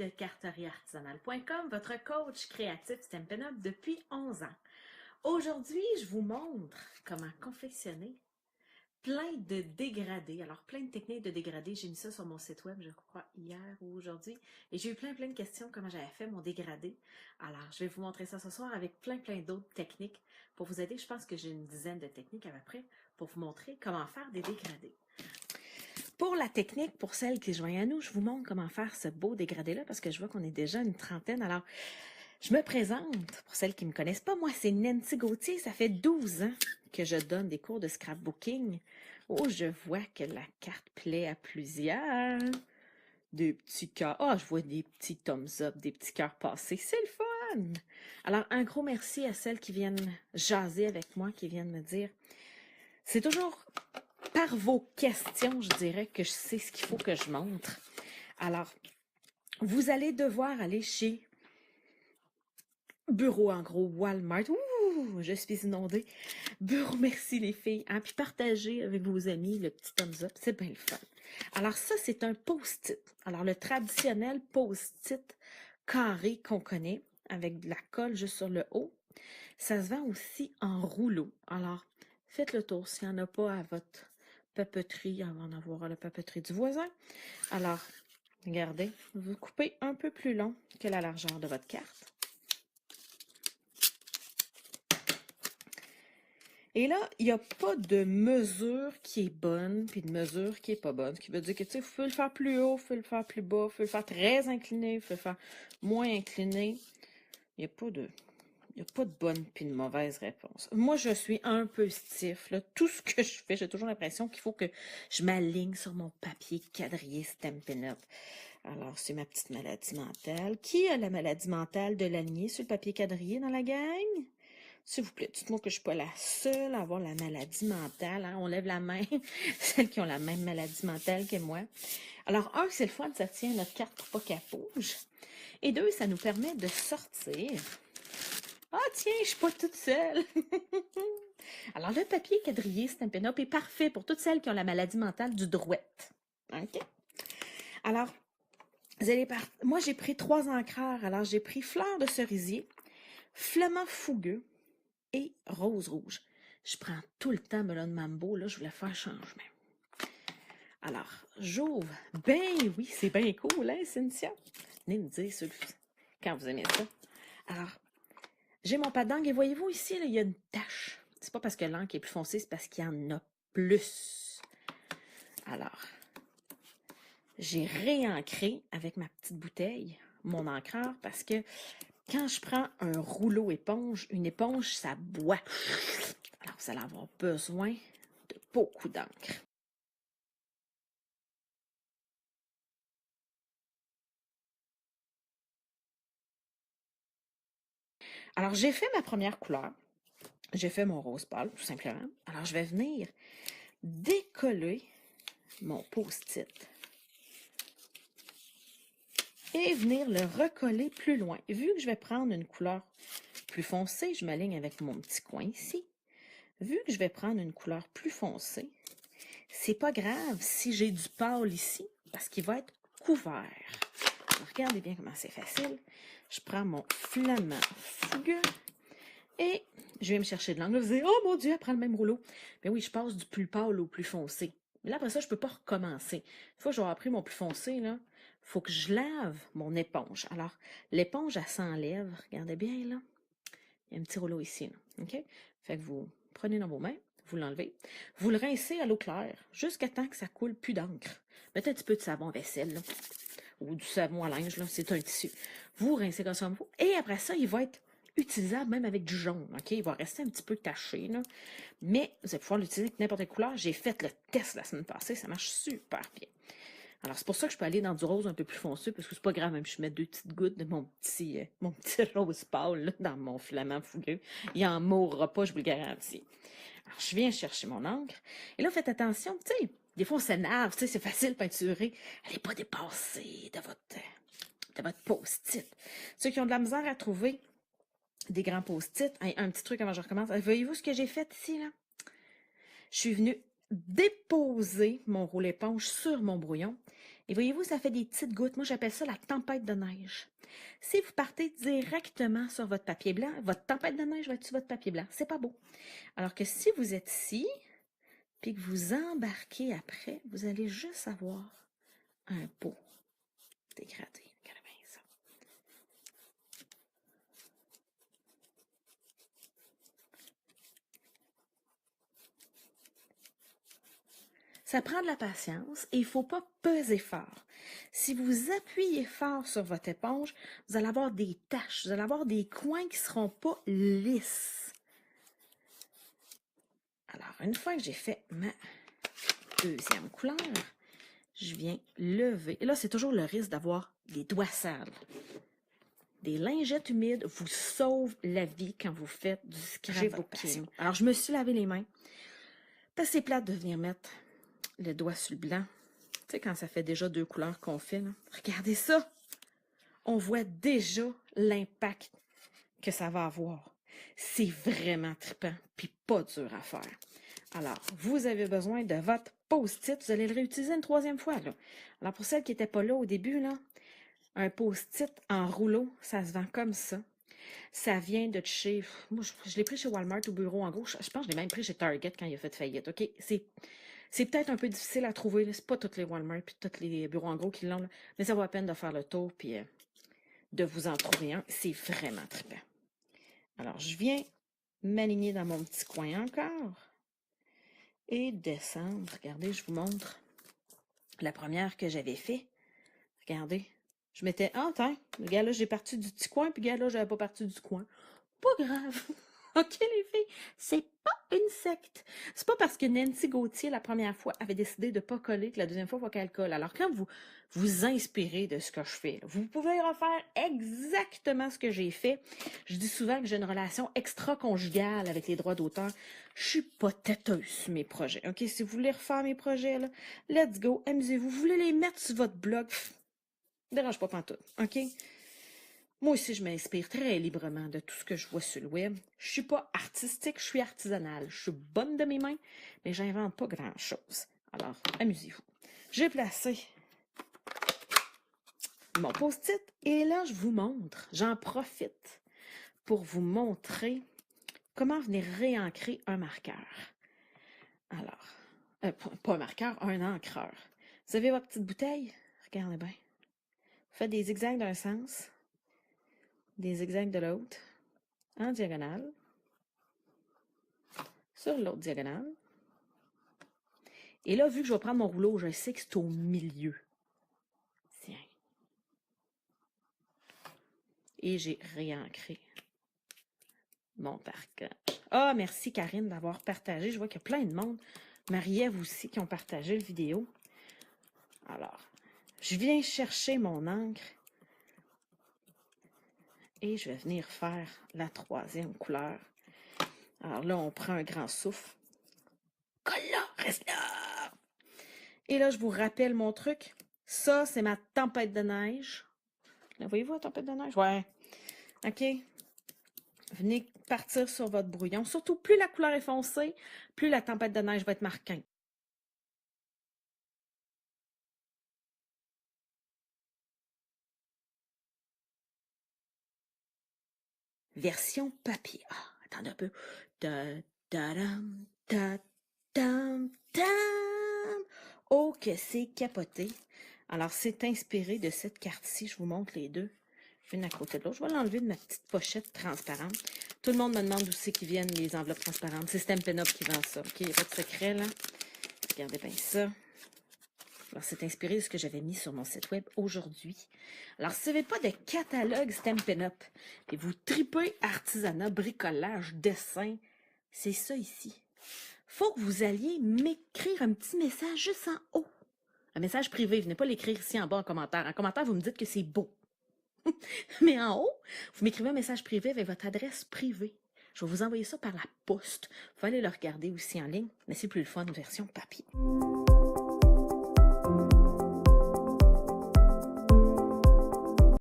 de carterieartisanale.com, votre coach créatif Stampin' Up depuis 11 ans. Aujourd'hui, je vous montre comment confectionner plein de dégradés. Alors, plein de techniques de dégradés. J'ai mis ça sur mon site web, je crois, hier ou aujourd'hui. Et j'ai eu plein de questions comment j'avais fait mon dégradé. Alors, je vais vous montrer ça ce soir avec plein d'autres techniques pour vous aider. Je pense que j'ai une dizaine de techniques à peu près pour vous montrer comment faire des dégradés. Pour la technique, pour celles qui joignent à nous, je vous montre comment faire ce beau dégradé-là parce que je vois qu'on est déjà une trentaine. Alors, je me présente, pour celles qui ne me connaissent pas, moi c'est Nancy Gauthier, ça fait 12 ans que je donne des cours de scrapbooking. Oh, je vois que la carte plaît à plusieurs. Des petits cœurs. Ah, je vois des petits thumbs up, des petits cœurs passés. C'est le fun! Alors, un gros merci à celles qui viennent jaser avec moi, qui viennent me dire. C'est toujours par vos questions, je dirais, que je sais ce qu'il faut que je montre. Alors, vous allez devoir aller chez Bureau en gros, Walmart. Ouh, je suis inondée. Bureau, merci les filles. Hein? Puis partagez avec vos amis le petit thumbs up, c'est bien le fun. Alors ça, c'est un post-it. Alors le traditionnel post-it carré qu'on connaît, avec de la colle juste sur le haut, ça se vend aussi en rouleau. Alors, faites le tour. S'il n'y en a pas à votre papeterie, on va en avoir à la papeterie du voisin. Alors, regardez, vous coupez un peu plus long que la largeur de votre carte. Et là, il n'y a pas de mesure qui est bonne, puis de mesure qui est pas bonne. Ce qui veut dire que, tu sais, vous pouvez le faire plus haut, vous pouvez le faire plus bas, vous pouvez le faire très incliné, vous pouvez le faire moins incliné. Il n'y a pas de bonne puis de mauvaise réponse. Moi, je suis un peu stiff, là. Tout ce que je fais, j'ai toujours l'impression qu'il faut que je m'aligne sur mon papier quadrillé Stampin' Up. Alors, c'est ma petite maladie mentale. Qui a la maladie mentale de l'aligner sur le papier quadrillé dans la gang? S'il vous plaît, dites-moi que je ne suis pas la seule à avoir la maladie mentale. Hein? On lève la main, celles qui ont la même maladie mentale que moi. Alors, un, c'est le fun, ça tient notre carte pour pas qu'elle bouge. Et deux, ça nous permet de sortir. Ah tiens, je suis pas toute seule. Alors, le papier quadrillé Stampin' Up est parfait pour toutes celles qui ont la maladie mentale du drouette. OK? Alors, moi, j'ai pris 3 encreurs. Alors, j'ai pris fleur de cerisier, flamand fougueux, et rose rouge. Je prends tout le temps Melon Mambo, là, je voulais faire changement. Alors, j'ouvre. Ben oui, c'est bien cool, hein, Cynthia? Venez me dire quand vous aimez ça. Alors, j'ai mon pad d'encre et voyez-vous ici, là, il y a une tache. C'est pas parce que l'encre est plus foncée, c'est parce qu'il y en a plus. Alors, j'ai réancré avec ma petite bouteille mon encreur parce que quand je prends un rouleau éponge, une éponge, ça boit. Alors, vous allez avoir besoin de beaucoup d'encre. Alors, j'ai fait ma première couleur. J'ai fait mon rose pâle, tout simplement. Alors, je vais venir décoller mon post-it et venir le recoller plus loin. Vu que je vais prendre une couleur plus foncée, je m'aligne avec mon petit coin ici. Vu que je vais prendre une couleur plus foncée, c'est pas grave si j'ai du pâle ici, parce qu'il va être couvert. Alors, regardez bien comment c'est facile. Je prends mon flamand fougueux et je vais me chercher de l'angle. Vous allez dire, oh mon Dieu, elle prend le même rouleau. Mais oui, je passe du plus pâle au plus foncé. Mais là, après ça, je ne peux pas recommencer. Une fois que j'aurai pris mon plus foncé, là, il faut que je lave mon éponge. Alors, l'éponge, elle s'enlève. Regardez bien, là. Il y a un petit rouleau ici, là. OK? Fait que vous prenez dans vos mains, vous l'enlevez. Vous le rincez à l'eau claire jusqu'à temps que ça coule plus d'encre. Mettez un petit peu de savon à vaisselle, là, ou du savon à linge, là, c'est un tissu. Vous rincez comme ça, il faut. Et après ça, il va être utilisable même avec du jaune, OK? Il va rester un petit peu taché, là. Mais vous allez pouvoir l'utiliser avec n'importe quelle couleur. J'ai fait le test la semaine passée, ça marche super bien. Alors, c'est pour ça que je peux aller dans du rose un peu plus foncé, parce que c'est pas grave, même si je mets 2 petites gouttes de mon petit rose pâle là, dans mon flamand fougueux. Il en mourra pas, je vous le garantis. Alors, je viens chercher mon encre. Et là, faites attention, tu sais, des fois, on s'énerve, tu sais, c'est facile de peinturer. Allez pas dépasser de votre post-it. Ceux qui ont de la misère à trouver des grands post-it, un petit truc avant que je recommence. Voyez-vous ce que j'ai fait ici, là? Je suis venue déposer mon rouleau éponge sur mon brouillon Et voyez-vous, ça fait des petites gouttes. Moi, j'appelle ça la tempête de neige. Si vous partez directement sur votre papier blanc, votre tempête de neige va être sur votre papier blanc. C'est pas beau. Alors que si vous êtes ici, puis que vous embarquez après, vous allez juste avoir un beau dégradé. Regardez bien ça. Ça prend de la patience et il ne faut pas peser fort. Si vous appuyez fort sur votre éponge, vous allez avoir des taches, vous allez avoir des coins qui ne seront pas lisses. Alors, une fois que j'ai fait ma deuxième couleur, je viens lever. Et là, c'est toujours le risque d'avoir des doigts sales. Des lingettes humides vous sauvent la vie quand vous faites du scrapbooking. Alors, je me suis lavé les mains. Parce que c'est plate de venir mettre le doigt sur le blanc. Tu sais, quand ça fait déjà 2 couleurs qu'on fait, là. Regardez ça! On voit déjà l'impact que ça va avoir. C'est vraiment trippant, puis pas dur à faire. Alors, vous avez besoin de votre post-it. Vous allez le réutiliser une 3e fois, là. Alors, pour celles qui n'étaient pas là au début, là, un post-it en rouleau, ça se vend comme ça. Ça vient de chez... Moi, je l'ai pris chez Walmart au bureau. En gros, je pense que je l'ai même pris chez Target quand il a fait faillite. OK? C'est peut-être un peu difficile à trouver. C'est pas tous les Walmart et tous les bureaux en gros qui l'ont. Mais ça vaut la peine de faire le tour puis de vous en trouver un. C'est vraiment trippant. Alors, je viens m'aligner dans mon petit coin encore. Et descendre. Regardez, je vous montre la première que j'avais fait. Regardez. Je m'étais... Ah, attends, le gars là, j'ai parti du petit coin, puis le gars là, j'avais pas parti du coin. Pas grave. OK, les filles, c'est pas une secte. C'est pas parce que Nancy Gauthier, la première fois, avait décidé de pas coller que la deuxième fois, il faut qu'elle colle. Alors, quand vous vous inspirez de ce que je fais, vous pouvez refaire exactement ce que j'ai fait. Je dis souvent que j'ai une relation extra-conjugale avec les droits d'auteur. Je suis pas têteuse sur mes projets. OK, si vous voulez refaire mes projets, là, let's go, amusez-vous. Vous voulez les mettre sur votre blog, dérange pas pantoute, OK? Moi aussi, je m'inspire très librement de tout ce que je vois sur le web. Je suis pas artistique, je suis artisanale. Je suis bonne de mes mains, mais j'invente pas grand-chose. Alors, amusez-vous. J'ai placé mon post-it et là, je vous montre. J'en profite pour vous montrer comment venir réancrer un marqueur. Alors, pas un marqueur, un encreur. Vous avez votre petite bouteille? Regardez bien. Faites des zigzags d'un sens, des zigzags de l'autre, en diagonale, sur l'autre diagonale. Et là, vu que je vais prendre mon rouleau, je sais que c'est au milieu. Tiens. Et j'ai réancré mon marqueur. Ah, merci Karine d'avoir partagé. Je vois qu'il y a plein de monde. Marie-Ève aussi qui ont partagé la vidéo. Alors, je viens chercher mon encre et je vais venir faire la 3e couleur. Alors là, on prend un grand souffle. Colle là, reste là! Et là, je vous rappelle mon truc. Ça, c'est ma tempête de neige. Là, voyez-vous la tempête de neige? Ouais. OK? Venez partir sur votre brouillon. Surtout, plus la couleur est foncée, plus la tempête de neige va être marquante. Version papier. Ah, attendez un peu. Ta-da-dam, ta-dam, tam. Oh, que c'est capoté. Alors, c'est inspiré de cette carte-ci. Je vous montre les deux. Une à côté de l'autre. Je vais l'enlever de ma petite pochette transparente. Tout le monde me demande d'où c'est qu'ils viennent, les enveloppes transparentes. C'est Stampin' Up qui vend ça. OK, il n'y a pas de secret, là. Regardez bien ça. Alors, c'est inspiré de ce que j'avais mis sur mon site web aujourd'hui. Alors, si vous n'avez pas de catalogue Stampin' Up et vous tripez artisanat, bricolage, dessin, c'est ça ici. Faut que vous alliez m'écrire un petit message juste en haut. Un message privé. Venez pas l'écrire ici en bas en commentaire. En commentaire, vous me dites que c'est beau. Mais en haut, vous m'écrivez un message privé avec votre adresse privée. Je vais vous envoyer ça par la poste. Vous allez le regarder aussi en ligne, mais c'est plus le fun, version papier.